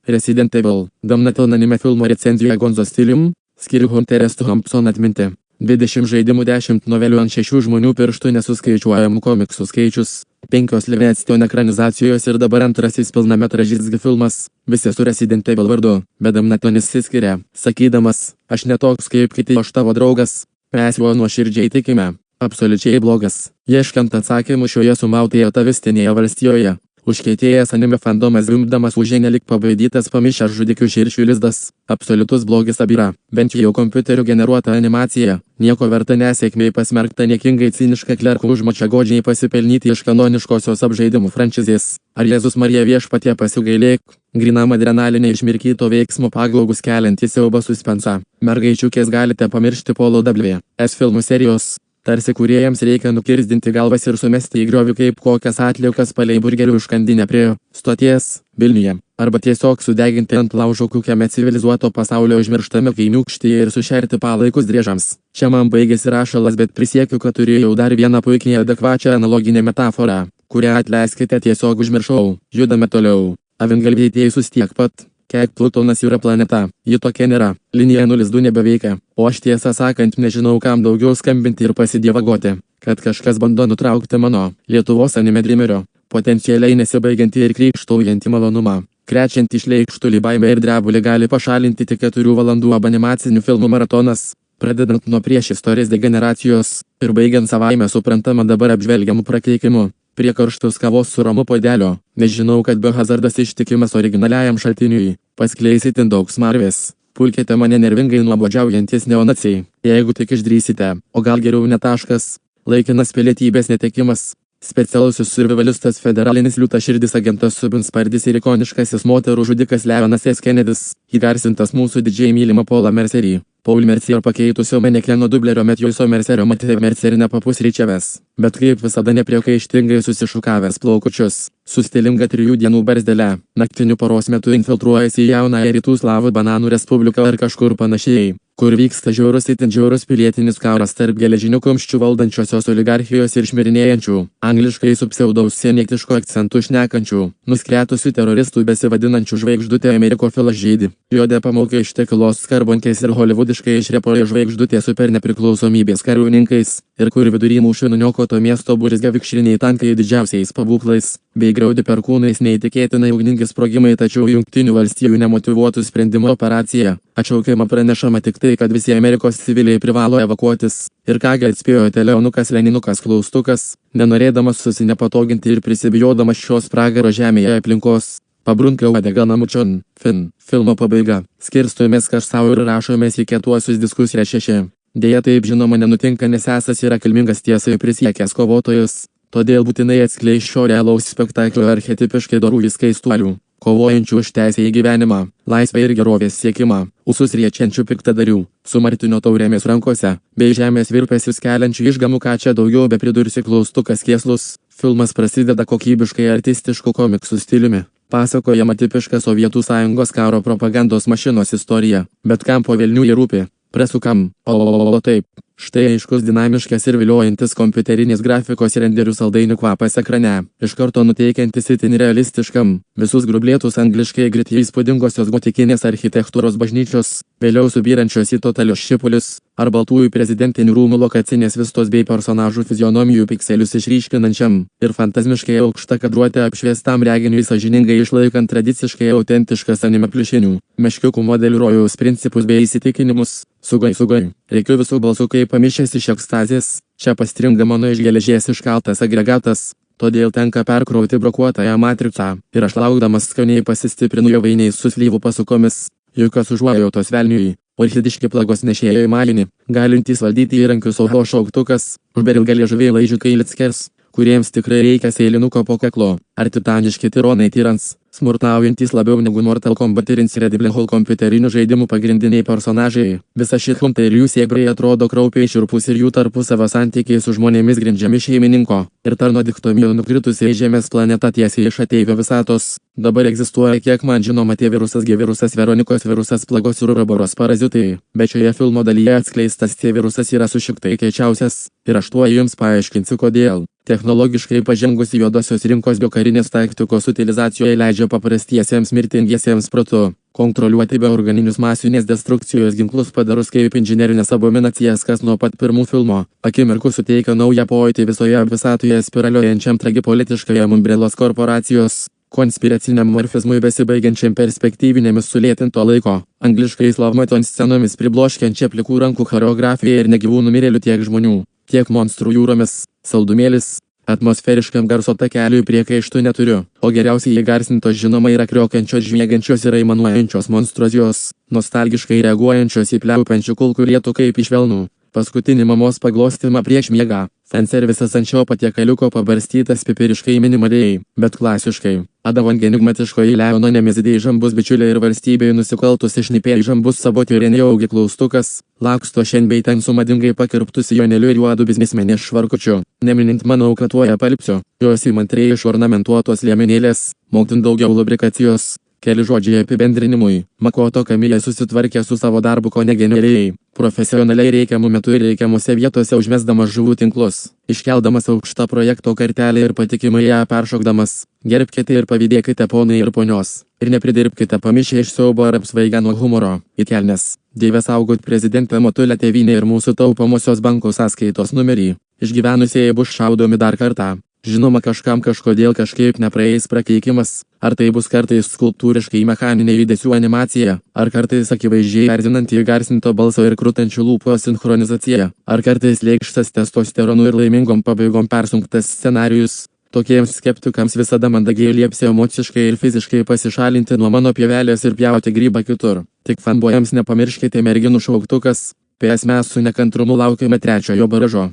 Resident Evil, Damnation anime filmo recenzijoje Gonzo stilium, skiriu Hunteris Thompson atminti. 20 žaidimų 10 novelių ant 6 žmonių pirštų nesuskaičiuojamų komiksų skaičius, 5 Livingston ekranizacijos ir dabar antrasis pilnametražis filmas, visi su Resident Evil vardu, bet Damnatonis išsiskiria, sakydamas, aš netoks kaip kiti, aš tavo draugas, mes juo nuoširdžiai tikime, absoliučiai blogas, ieškant atsakymų šioje sumautoje atavistinėje valstijoje. Užkietėjęs anime fandomas vimdamas užėnė lik pabaidytas pamišęs žudikių širšių lizdas, absoliutus blogis abyra, bent jau kompiuteriu generuota animacija, nieko verta nesėkmei pasmerkta niekingai ciniška klerkų užmačia godžiai pasipelnyti iš kanoniškosios apžaidimų frančizės. Ar Jėzus Marija viešpatie pasigailėk, grynam adrenalinė išmirkyto veiksmo paglaugus keliantį siaubą suspensą. Mergaičiukės galite pamiršti Polo W. S filmų serijos. Tarsi kūrėjams reikia nukirzdinti galvas ir sumesti į griovį kaip kokias atliekas palei burgerių užkandinę prie stoties Vilniuje, arba tiesiog sudeginti ant laužo kokiame civilizuoto pasaulio užmirštame kaimiūkštyje ir sušerti palaikus driežams. Čia man baigėsi rašalas, bet prisiekiu, kad turėjau dar vieną puikiai adekvačią analoginę metaforą, kurią atleiskite tiesiog užmiršau. Judame toliau. Avingalviai teisus tiek pat, kiek Plutonas yra planeta, ji tokia nėra, linija 02 nebeveikia, o aš tiesą sakant nežinau kam daugiau skambinti ir pasidievagoti, kad kažkas bando nutraukti mano, Lietuvos anime dreamerio, potencialiai nesibaigiantį ir krykštaujantį malonumą. Krečiantį šleikštulį baimę ir drebulį gali pašalinti tik 4 valandų animacinių filmų maratonas, pradedant nuo priešistorės degeneracijos ir baigiant savaime suprantama dabar apžvelgiamų prakeikimu. Prie karštos kavos su ramu puodelio, nežinau, kad Behazardas ištikimas originaliajam šaltiniui, paskleis itin daug smarvės. Pulkite mane nervingai nuobodžiaujantis neonaciai, jeigu tik išdrįsite, o gal geriau netaškas, laikinas pilietybės netekimas. Specialusis survivalistas federalinis liūtaširdis agentas Subinspardis ir ikoniškasis moterų žudikas Leonas S. Kennedys, įgarsintas mūsų didžiai mylimą Paulą Mercerį. Paul Mercier pakeitusio Menekleno dublerio Metjuso Mercerio Matė Mercerį nepapusryčiavęs, bet kaip visada nepriekaištingai susišukavęs plaukučius, su stilinga 3 dienų barzdele, naktiniu paros metu infiltruojasi į jaunąją Rytų Slavų bananų respubliką ar kažkur panašiai, kur vyksta itin žiaurus pilietinis karas tarp geležinių kumščių valdančiosios oligarchijos ir šmirinėjančių, angliškai su pseudo-užsienietišku akcentu šnekančių, nuskretusių teroristų besivadinančių žvaigždutė Amerikofilas žydi. Juodė pamokė iš tekilos skarbonkės ir holivudiškai išrepoja žvaigždutė super nepriklausomybės kariuninkais, ir kur vidury mūšių nuniokoto miesto burzgia vikšriniai tankai didžiausiais pabūklais, bei graudi perkūnais neįtikėtinai ugningi sprogimai, tačiau Jungtinių valstijų nemotyvuotų sprendimų operacija. Atšaukiama pranešama tik tai, kad visi Amerikos civiliai privalo evakuotis. Ir kągi atspėjo Teleonukas Leninukas Klaustukas, nenorėdamas susinepatoginti ir prisibijodamas šios pragaro žemėje aplinkos. Pabrunkiau uodegą namučion. Filmo pabaiga. Skirstumės kažsau ir rašomės į kietuosius diskusiją 6. Deja taip žinoma nenutinka, nes esas yra kilmingas tiesai prisiekęs kovotojas. Todėl būtinai atskleis šio realaus spektaklio archetipiškai dorų skaistuolių, kovojančių už teisę į gyvenimą, laisvę ir gerovės siekimą, ūsus riečiančių piktadarių, su Martinio taurėmis rankose, bei žemės virpesius keliančių išgamų, ką čia daugiau be pridursi Klaustukas kėslus. Filmas prasideda kokybiškai artistišku komiksų stiliumi. Pasakojama tipiška Sovietų sąjungos karo propagandos mašinos istorija, bet kam po velnių jie rūpi. Presukam, o taip. Štai aiškus, dinamiškas ir viliojantis kompiuterinės grafikos renderių saldainių kvapas ekrane, iš karto nuteikiantis itin realistiškam, visus grublėtus angliškai gritį įspūdingosios gotikinės architektūros bažnyčios, vėliau subyrančios į totalius šipulius, ar baltųjų prezidentinių rūmų lokacinės vistos bei personažų fizionomijų pikselius išryškinančiam ir fantazmiškai aukšta kadruotė apšviestam reginiui sąžiningai išlaikant tradiciškai autentiškas anime pliušinių, meškiukų modelių rojaus principus bei įsitikinimus. Sugai. Reikiu visų balsų kaip pamišęs iš ekstazės, čia pastringa mano iš geležies iškaltas agregatas, todėl tenka perkrauti brokuotąją matricą, ir aš laukdamas skaniai pasistiprinu jo vainiais su slyvų pasukomis, jokios užuojautos velniui, orchidiški plagos nešėjo į malinį, galintys valdyti įrankius oho šauktukas, užberilga liežuviai laižiukai litskers, kuriems tikrai reikia seilinuko po kaklo, ar titaniški tironai tyrans, smurtaujantys labiau negu Mortal Kombat ir Incredible Hulk kompiuterinių žaidimų pagrindiniai personažai. Visa ši chunta ir jų sėbriai atrodo kraupiai šiurpus ir jų tarpusavio santykiai su žmonėmis grindžiami šeimininko ir tarno diktomijų nukritusiai Žemės planeta tiesiai iš ateivio visatos. Dabar egzistuoja, kiek man žinoma, tie virusas G virusas, Veronikos virusas, plagos ir Uroboros parazitai, bet šioje filmo dalyje atskleistas tie virusas yra sušiktai keičiausias, ir aš tuo jums paaiškinsiu kodėl. Technologiškai pažengusi juodosios rinkos biokarinės taktikos utilizacijoje leidžia paprastiesiems mirtingiesiems protu kontroliuoti beorganinius masinės destrukcijos ginklus padarus kaip inžinerinės abominacijas, kas nuo pat pirmų filmo akimirkų suteikia naują pojūtį visoje visatoje spiraliuojančiam tragipolitiškajam Umbrellos korporacijos konspiraciniam morfizmui besibaigiančiam perspektyvinėmis sulėtinto laiko, angliškai Slowmotion scenomis pribloškiančia plikų rankų choreografija ir negyvų numirėlių tiek žmonių, tiek monstrų jūromis, saldumėlis, atmosferiškam garso takeliui priekaištų neturiu, o geriausiai įgarsintos žinoma yra kriokiančios, žviegiančios ir aimanuojančios monstrozijos, nostalgiškai reaguojančios į pliaupiančių kulkų lietų kaip iš velnų. Paskutinį mamos paglostymą prieš miegą. Fanservisas ant šio patiekaliuko pabarstytas pipiriškai minimaliai, bet klasiškai. Adavon enigmatiškoji Leono nemizidėjai žambus bičiuliai ir valstybėje nusikaltus išnipėjai žambus sabotiurinė augi klaustukas, laksto šiandien bei ten su madingai pakirptu sijoneliu ir juodu biznismenės švarkučiu. Neminint manau, kad tuoja palipsiu. Jos įmantriai iš ornamentuotos liemenėlės, moktin daugiau lubrikacijos. Keli žodžiai apibendrinimui. Makoto Kamilė susitvarkė su savo darbu kone genialiai, profesionaliai reikiamų metų ir reikiamose vietose užmesdamas žuvų tinklus, iškeldamas aukštą projekto kartelę ir patikimai ją peršokdamas. Gerbkite ir pavydėkite ponai ir ponios. Ir nepridirbkite pamišę iš siaubo ar apsvaigę nuo humoro. Į kelnes. Dieve saugot prezidentę Motulę tėvynę ir mūsų taupomosios bankų sąskaitos numerį. Išgyvenusieji bus šaudomi dar kartą. Žinoma, kažkam kažkodėl kažkaip nepraeis prakeikimas, ar tai bus kartais skulptūriškai mechaninė judesių animacija, ar kartais akivaizdžiai erzinanti įgarsinto balso ir krutančių lūpų sinchronizacija, ar kartais lėkštas testosteronų ir laimingom pabaigom persunktas scenarijus. Tokiems skeptikams visada mandagiai liepsi emociškai ir fiziškai pasišalinti nuo mano pievelės ir pjauti grybą kitur. Tik fanboyams nepamirškite merginų šauktukas, PS mes su nekantrumu laukiame trečiojo baražo.